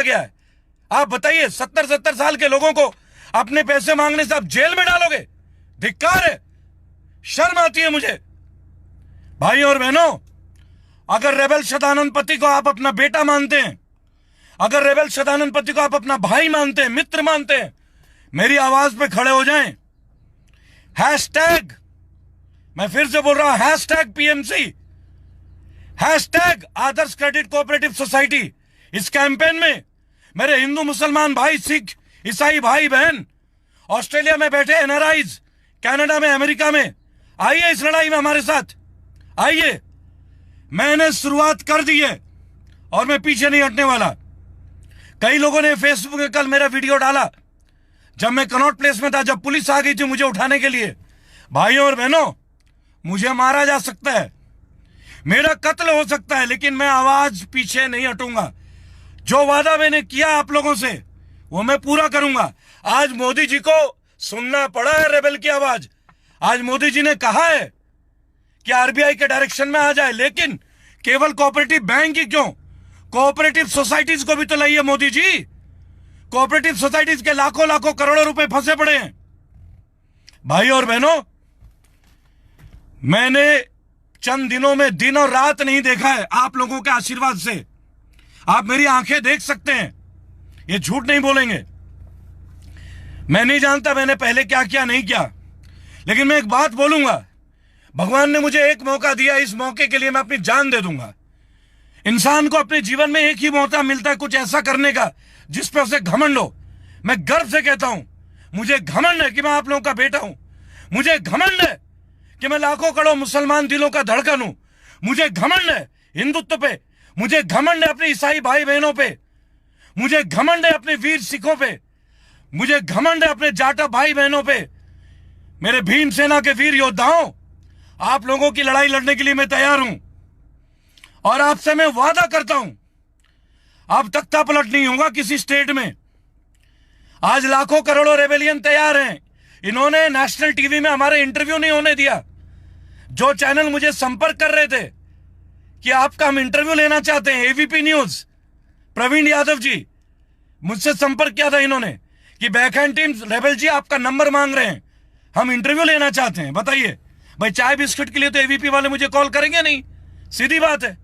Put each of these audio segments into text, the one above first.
दिया गया है। आप बताइए, 70-70 साल के लोगों को अपने पैसे मांगने से आप जेल में डालोगे? धिक्कार है, शर्म आती है मुझे। भाई और बहनों, अगर रेबेल सदानंद पति को आप अपना बेटा मानते हैं, अगर रेबेल सदानंद पति को आप अपना भाई मानते हैं, मित्र मानते हैं, मेरी आवाज पे खड़े हो जाएं। हैशटैग, मैं फिर से बोल रहा हूं, हैशटैग पीएमसी, हैशटैग आदर्श क्रेडिट कोऑपरेटिव सोसाइटी। इस कैंपेन में मेरे हिंदू मुसलमान भाई, सिख ईसाई भाई बहन, ऑस्ट्रेलिया में बैठे एनआरआईज, कनाडा में, अमेरिका में, आइए इस लड़ाई में हमारे साथ आइए। मैंने शुरुआत कर दी है और मैं पीछे नहीं हटने वाला। कई लोगों ने फेसबुक में कल मेरा वीडियो डाला जब मैं कनॉट प्लेस में था, जब पुलिस आ गई थी मुझे उठाने के लिए। भाइयों और बहनों, मुझे मारा जा सकता है, मेरा कत्ल हो सकता है, लेकिन मैं आवाज पीछे नहीं हटूंगा। जो वादा मैंने किया आप लोगों से वो मैं पूरा करूंगा। आज मोदी जी को सुनना पड़ा है रेबेल की आवाज। आज मोदी जी ने कहा है कि आरबीआई के डायरेक्शन में आ जाए, लेकिन केवल कोऑपरेटिव बैंक ही क्यों, कोऑपरेटिव सोसाइटीज को भी तो लाइए मोदी जी। कोऑपरेटिव सोसाइटीज के लाखों लाखों करोड़ों रुपए फंसे पड़े हैं। भाई और बहनों, मैंने चंद दिनों में दिन और रात नहीं देखा है आप लोगों के आशीर्वाद से। आप मेरी आंखें देख सकते हैं, ये झूठ नहीं बोलेंगे। मैं नहीं जानता मैंने पहले क्या किया नहीं किया, लेकिन मैं एक बात बोलूंगा, भगवान ने मुझे एक मौका दिया, इस मौके के लिए मैं अपनी जान दे दूंगा। इंसान को अपने जीवन में एक ही मौका मिलता है कुछ ऐसा करने का जिस पर उसे घमंड हो। मैं गर्व से कहता हूं, मुझे घमंड है कि मैं आप लोगों का बेटा हूं। मुझे घमंड है कि मैं लाखों करोड़ों मुसलमान दिलों का धड़कन हूं। मुझे घमंड है हिंदुत्व पे, मुझे घमंड है अपने ईसाई भाई बहनों पे, मुझे घमंड है अपने वीर सिखों पे, मुझे घमंड है अपने जाटा भाई बहनों पे। मेरे भीम सेना के वीर योद्धाओं, आप लोगों की लड़ाई लड़ने के लिए मैं तैयार हूं और आपसे मैं वादा करता हूं, अब तख्ता पलट नहीं होगा किसी स्टेट में। आज लाखों करोड़ों रेबेलियन तैयार हैं। इन्होंने नेशनल टीवी में हमारे इंटरव्यू नहीं होने दिया। जो चैनल मुझे संपर्क कर रहे थे कि आपका हम इंटरव्यू लेना चाहते हैं, एवीपी न्यूज, प्रवीण यादव जी, मुझसे संपर्क किया था इन्होंने कि बैकहैंड टीम रेबेल जी आपका नंबर मांग रहे हैं, हम इंटरव्यू लेना चाहते हैं। बताइए भाई, चाय बिस्किट के लिए तो एवीपी वाले मुझे कॉल करेंगे नहीं, सीधी बात है।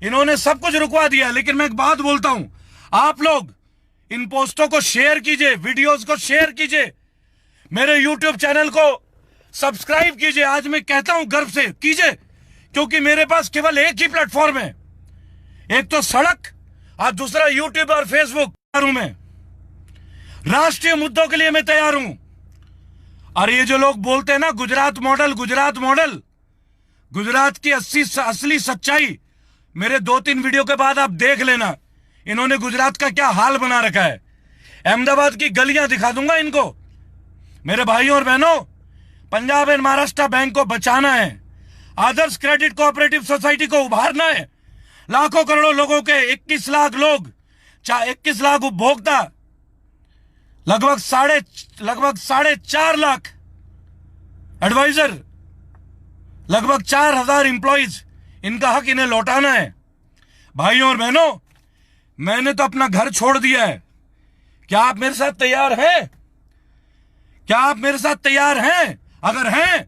इन्होंने सब कुछ रुकवा दिया। लेकिन मैं एक बात बोलता हूं, आप लोग इन पोस्टों को शेयर कीजिए, वीडियोस को शेयर कीजिए, मेरे यूट्यूब चैनल को सब्सक्राइब कीजिए। आज मैं कहता हूं गर्व से कीजिए, क्योंकि मेरे पास केवल एक ही प्लेटफॉर्म है, एक तो सड़क और दूसरा यूट्यूब और फेसबुक। मैं राष्ट्रीय मुद्दों के लिए मैं तैयार हूं। और ये जो लोग बोलते हैं ना गुजरात मॉडल, गुजरात मॉडल, गुजरात की असली सच्चाई मेरे 2-3 वीडियो के बाद आप देख लेना। इन्होंने गुजरात का क्या हाल बना रखा है। अहमदाबाद की गलियां दिखा दूंगा इनको। मेरे भाइयों और बहनों, पंजाब एंड महाराष्ट्र बैंक को बचाना है, आदर्श क्रेडिट कोऑपरेटिव सोसाइटी को उभारना है। लाखों करोड़ों लोगों के 21 लाख लोग, 21 लाख उपभोक्ता, लगभग 4.5 लाख एडवाइजर, लगभग 4,000 एम्प्लॉइज, इनका हक इन्हें लौटाना है। भाइयों और बहनों, मैंने तो अपना घर छोड़ दिया है। क्या आप मेरे साथ तैयार हैं? क्या आप मेरे साथ तैयार हैं? अगर हैं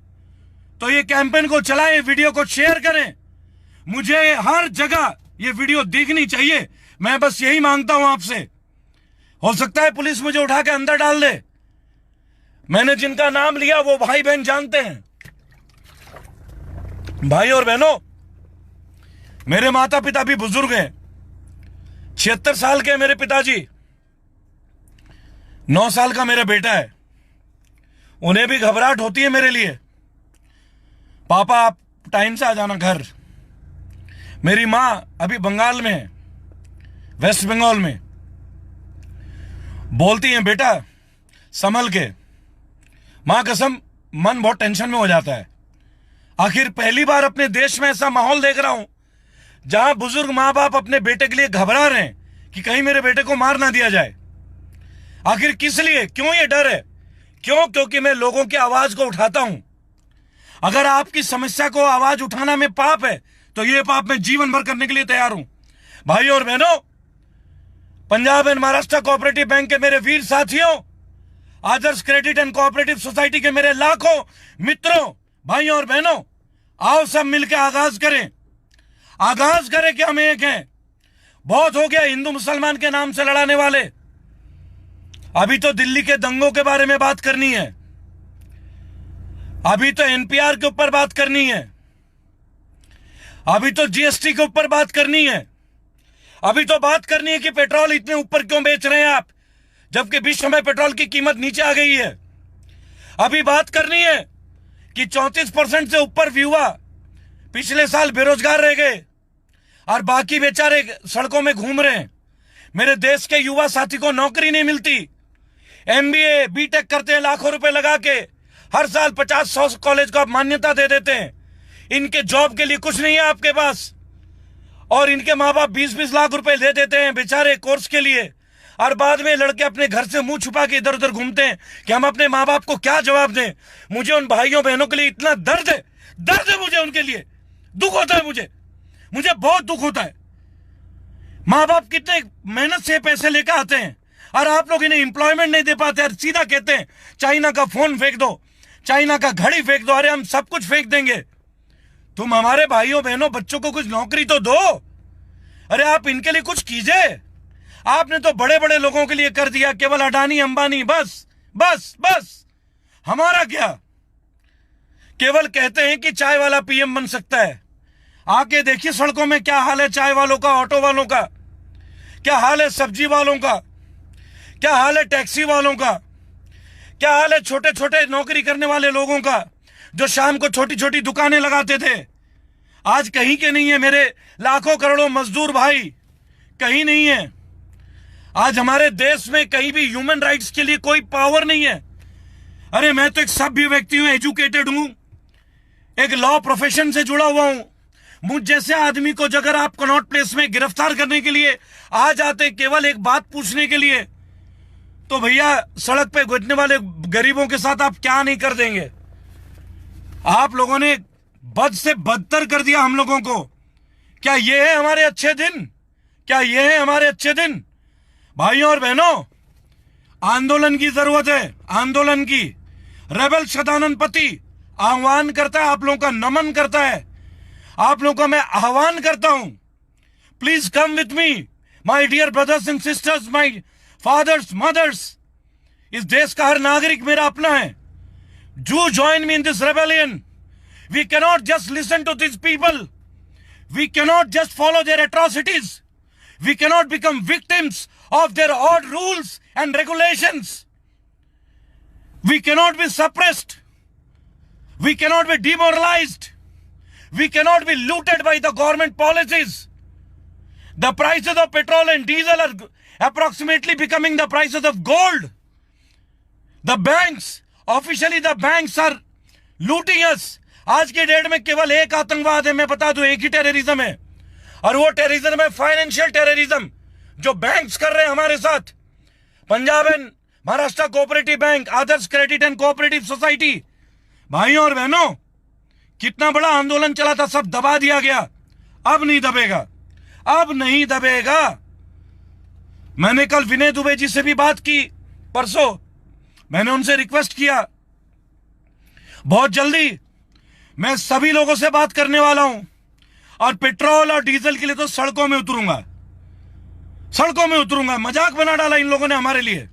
तो ये कैंपेन को चलाएं, वीडियो को शेयर करें। मुझे हर जगह ये वीडियो दिखनी चाहिए। मैं बस यही मांगता हूं आपसे। हो सकता है पुलिस मुझे उठा के अंदर डाल दे, मैंने जिनका नाम लिया वो भाई बहन जानते हैं। भाई और बहनों, मेरे माता पिता भी बुजुर्ग हैं, 76 साल के मेरे पिताजी, 9 साल का मेरा बेटा है। उन्हें भी घबराहट होती है मेरे लिए। पापा आप टाइम से आ जाना घर। मेरी मां अभी बंगाल में है, वेस्ट बंगाल में। बोलती हैं बेटा संभल के। मां कसम, मन बहुत टेंशन में हो जाता है। आखिर पहली बार अपने देश में ऐसा माहौल देख रहा हूं जहां बुजुर्ग मां बाप अपने बेटे के लिए घबरा रहे हैं कि कहीं मेरे बेटे को मार ना दिया जाए। आखिर किस लिए, क्यों ये डर है? क्यों? क्योंकि मैं लोगों की आवाज को उठाता हूं। अगर आपकी समस्या को आवाज उठाना में पाप है तो ये पाप मैं जीवन भर करने के लिए तैयार हूं। भाइयों और बहनों, Punjab and Maharashtra cooperative bank के मेरे वीर साथियों, आदर्श क्रेडिट एंड कोऑपरेटिव सोसाइटी के मेरे लाखों मित्रों, भाइयों और बहनों, आओ सब मिलकर आगाज करें कि हम एक हैं। बहुत हो गया हिंदू मुसलमान के नाम से लड़ाने वाले। अभी तो दिल्ली के दंगों के बारे में बात करनी है, अभी तो एनपीआर के ऊपर बात करनी है, अभी तो जीएसटी के ऊपर बात करनी है, अभी तो बात करनी है कि पेट्रोल इतने ऊपर क्यों बेच रहे हैं आप, जबकि विश्व में पेट्रोल की कीमत नीचे आ गई है। अभी बात करनी है कि 34% से ऊपर युवा पिछले साल बेरोजगार रह गए और बाकी बेचारे सड़कों में घूम रहे हैं। मेरे देश के युवा साथी को नौकरी नहीं मिलती। एमबीए बीटेक करते हैं लाखों रुपए लगा के, हर साल 50-100 कॉलेज को आप मान्यता दे देते हैं। इनके जॉब के लिए कुछ नहीं है आपके पास, और इनके माँ बाप 20-20 लाख रुपए दे देते हैं बेचारे कोर्स के लिए, और बाद में लड़के अपने घर से मुंह छुपा के इधर उधर घूमते हैं कि हम अपने माँ बाप को क्या जवाब दें। मुझे उन भाइयों बहनों के लिए इतना दर्द है मुझे, उनके लिए दुख होता है, मुझे बहुत दुख होता है। माँ बाप कितने मेहनत से पैसे लेकर आते हैं और आप लोग इन्हें एम्प्लॉयमेंट नहीं दे पाते। और सीधा कहते हैं चाइना का फोन फेंक दो, चाइना का घड़ी फेंक दो, अरे हम सब कुछ फेंक देंगे। तुम हमारे भाइयों बहनों बच्चों को कुछ नौकरी तो दो। अरे आप इनके लिए कुछ कीजिए। आपने तो बड़े बड़े लोगों के लिए कर दिया, केवल अडानी अंबानी, बस हमारा क्या। केवल कहते हैं कि चाय वाला पीएम बन सकता है। आके देखिए सड़कों में क्या हाल है चाय वालों का, ऑटो वालों का क्या हाल है, सब्जी वालों का क्या हाल है, टैक्सी वालों का क्या हाल है, छोटे छोटे नौकरी करने वाले लोगों का जो शाम को छोटी छोटी दुकानें लगाते थे, आज कहीं के नहीं है। मेरे लाखों करोड़ों मजदूर भाई कहीं नहीं है। आज हमारे देश में कहीं भी ह्यूमन राइट्स के लिए कोई पावर नहीं है। अरे मैं तो एक सभ्य व्यक्ति हूं, एजुकेटेड हूं, एक लॉ प्रोफेशन से जुड़ा हुआ हूं। मुझ जैसे आदमी को अगर आप कनॉट प्लेस में गिरफ्तार करने के लिए आ जाते केवल एक बात पूछने के लिए, तो भैया सड़क पे गुजरने वाले गरीबों के साथ आप क्या नहीं कर देंगे। आप लोगों ने बद से बदतर कर दिया हम लोगों को। क्या ये है हमारे अच्छे दिन? क्या ये है हमारे अच्छे दिन? भाइयों और बहनों, आंदोलन की जरूरत है, आंदोलन की। रेबल सदानंद पति आह्वान करता है, आप लोगों का नमन करता है, आप लोगों का मैं आह्वान करता हूं, please come with me my dear brothers and sisters, my fathers mothers. इस देश का हर नागरिक मेरा अपना है। Do join me in this rebellion. We cannot just listen to this people, we cannot just follow their atrocities, we cannot become victims of their odd rules and regulations. We cannot be suppressed. We cannot be demoralized. We cannot be looted by the government policies. The prices of petrol and diesel are approximately becoming the prices of gold. The banks, officially the banks are looting us. आज के date में केवल एक आतंकवाद है, मैं बता दूं, एक ही टेररिज्म है, और वो टेररिज्म है फाइनेंशियल टेररिज्म जो बैंक्स कर रहे हैं हमारे साथ। Punjab and Maharashtra cooperative bank, Adarsh credit and cooperative society. भाइयों और बहनों, कितना बड़ा आंदोलन चला था, सब दबा दिया गया। अब नहीं दबेगा, अब नहीं दबेगा। मैंने कल विनय दुबे जी से भी बात की, परसों मैंने उनसे रिक्वेस्ट किया, बहुत जल्दी मैं सभी लोगों से बात करने वाला हूं, और पेट्रोल और डीजल के लिए तो सड़कों में उतरूंगा, सड़कों में उतरूंगा। मजाक बना डाला इन लोगों ने हमारे लिए।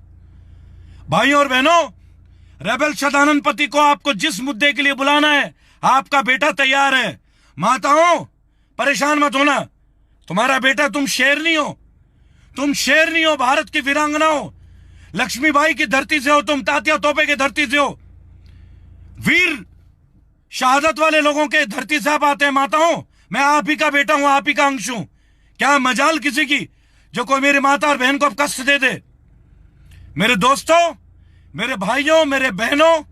भाइयों और बहनों, रेबल सदानंद पति को आपको जिस मुद्दे के लिए बुलाना है, आपका बेटा तैयार है। माताओं परेशान मत होना, तुम्हारा बेटा, तुम शेर नहीं हो, तुम शेर नहीं हो, भारत की वीरांगना हो, लक्ष्मीबाई की धरती से हो, तुम तात्या तोपे की धरती से हो, वीर शहादत वाले लोगों के धरती से आप आते हैं। माताओं, मैं आप ही का बेटा हूं, आप ही का अंश हूं। क्या मजाल किसी की जो कोई मेरी माता और बहन को अब कष्ट दे दे। मेरे दोस्तों, मेरे भाइयों, मेरे बहनों,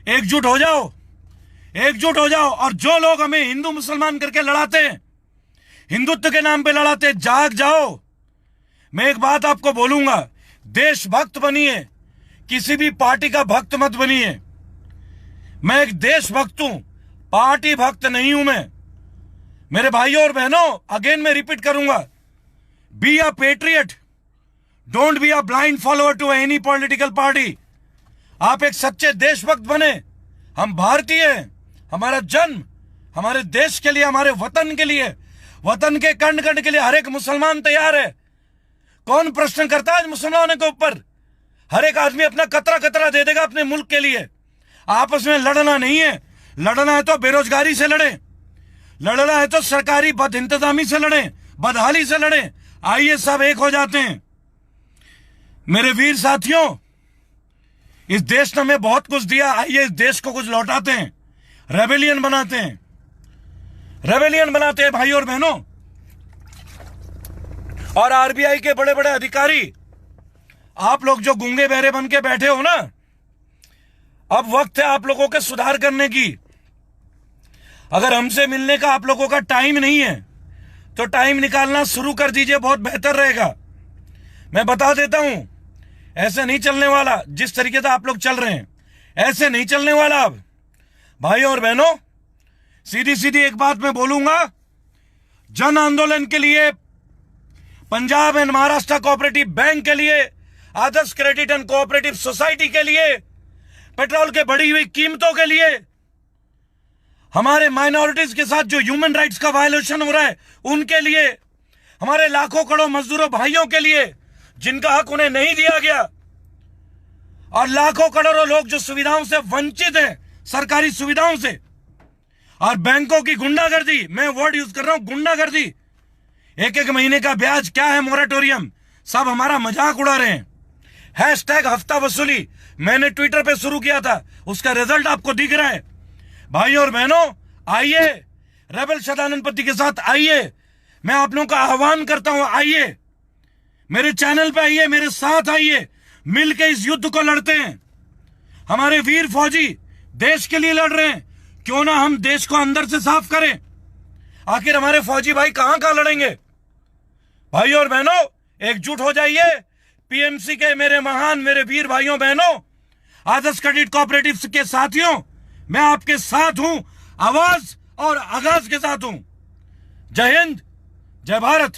एकजुट हो जाओ, एकजुट हो जाओ। और जो लोग हमें हिंदू मुसलमान करके लड़ाते हैं, हिंदुत्व के नाम पे लड़ाते हैं, जाग जाओ। मैं एक बात आपको बोलूंगा, देशभक्त बनिए, किसी भी पार्टी का भक्त मत बनिए। मैं एक देशभक्त हूं, पार्टी भक्त नहीं हूं मैं। मेरे भाइयों और बहनों, अगेन मैं रिपीट करूंगा, be a patriot, don't be a blind follower to any political party. आप एक सच्चे देशभक्त बने। हम भारतीय हैं, हमारा जन्म हमारे देश के लिए, हमारे वतन के लिए, वतन के कण कण के लिए हर एक मुसलमान तैयार है। कौन प्रश्न करता है मुसलमानों के ऊपर? हर एक आदमी अपना कतरा कतरा दे देगा अपने मुल्क के लिए। आपस में लड़ना नहीं है। लड़ना है तो बेरोजगारी से लड़े, लड़ना है तो सरकारी बद इंतजामी से लड़े, बदहाली से लड़े। आइए सब एक हो जाते हैं। मेरे वीर साथियों, इस देश ने हमें बहुत कुछ दिया, आइए इस देश को कुछ लौटाते हैं, रेबेलियन बनाते हैं, रेबेलियन बनाते हैं भाई और बहनों। और आरबीआई के बड़े बड़े अधिकारी, आप लोग जो गूंगे बहरे बन के बैठे हो ना, अब वक्त है आप लोगों के सुधार करने की। अगर हमसे मिलने का आप लोगों का टाइम नहीं है तो टाइम निकालना शुरू कर दीजिए, बहुत बेहतर रहेगा। मैं बता देता हूं, ऐसे नहीं चलने वाला। जिस तरीके से आप लोग चल रहे हैं ऐसे नहीं चलने वाला। अब भाई और बहनों, सीधी सीधी एक बात मैं बोलूंगा, जन आंदोलन के लिए, Punjab and Maharashtra cooperative bank के लिए, आदर्श क्रेडिट एंड कोऑपरेटिव सोसाइटी के लिए, पेट्रोल के बढ़ी हुई कीमतों के लिए, हमारे माइनॉरिटीज के साथ जो ह्यूमन राइट्स का वायलेशन हो रहा है उनके लिए, हमारे लाखों करोड़ मजदूरों भाइयों के लिए जिनका हक उन्हें नहीं दिया गया, और लाखों करोड़ों लोग जो सुविधाओं से वंचित हैं, सरकारी सुविधाओं से, और बैंकों की गुंडागर्दी, मैं वर्ड यूज कर रहा हूं गुंडागर्दी, एक एक महीने का ब्याज क्या है, मोरेटोरियम, सब हमारा मजाक उड़ा रहे हैं। हैशटैग हफ्ता वसूली मैंने ट्विटर पे शुरू किया था, उसका रिजल्ट आपको दिख रहा है। भाई और बहनों, आइए रेबल सदानंद के साथ आइए। मैं आप लोगों का आह्वान करता हूं, आइए मेरे चैनल पे, आइए मेरे साथ, आइए मिलकर इस युद्ध को लड़ते हैं। हमारे वीर फौजी देश के लिए लड़ रहे हैं, क्यों ना हम देश को अंदर से साफ करें। आखिर हमारे फौजी भाई कहां कहां लड़ेंगे? भाई और बहनों, एकजुट हो जाइए। पीएमसी के मेरे महान, मेरे वीर भाइयों बहनों, आदर्श क्रेडिट कोऑपरेटिव के साथियों, मैं आपके साथ हूं, आवाज और आगाज के साथ हूं। जय हिंद, जय भारत।